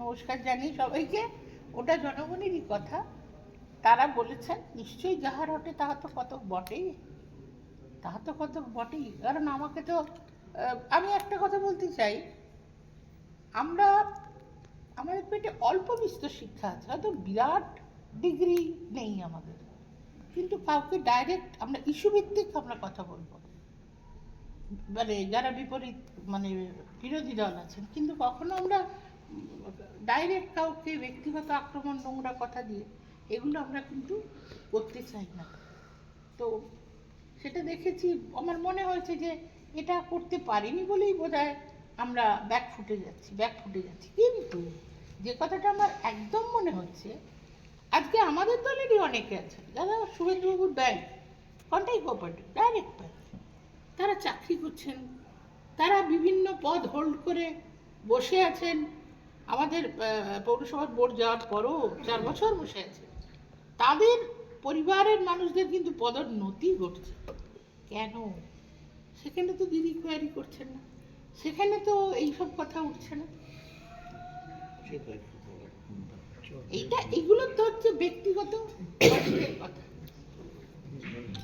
নমস্কার জানি সবাইকে। ওটা জনগণেরই কথা, তারা বলেছেন নিশ্চয়ই যাহার হটে তাহা তো কত বটেই, তাহা তো কত বটেই। কারণ আমাকে তো আমি একটা কথা বলতে চাই, আমরা আমাদের পেটে অল্প বিস্তর শিক্ষা আছে, হয়তো বিরাট ডিগ্রি নেই আমাদের, কিন্তু কাউকে ডাইরেক্ট আমরা ইস্যু ভিত্তিক আমরা কথা বলবো, মানে যারা বিপরীত মানে বিরোধী দল আছেন, কিন্তু কখনো আমরা ডাইরেক্ট কাউকে ব্যক্তিগত আক্রমণ, নোংরা কথা দিয়ে এগুলো আমরা কিন্তু করতে চাই না। তো সেটা দেখেছি, আমার মনে হয়েছে যে এটা করতে পারিনি বলেই বোধহয় আমরা ব্যাকফুটে যাচ্ছি। কিন্তু যে কথাটা আমার একদম মনে হচ্ছে, আজকে আমাদের দলেরই অনেকে আছে যারা শুভেন্দুবাবুর bank, Contai cooperative direct bank, তারা চাকরি করছেন, তারা বিভিন্ন পদ হোল্ড করে বসে আছেন। আমাদের পৌরসভার বোর্ড যাওয়ার পরও 4 বছর বসে আছে। তাদের পরিবারের মানুষদের কিন্তু পদোন্নতি ঘটছে। কেন? সেখানে তো দিদি কোয়ারি করছেন না, সেখানে তো এইসব কথা উঠছে না। এইগুলো তো হচ্ছে ব্যক্তিগত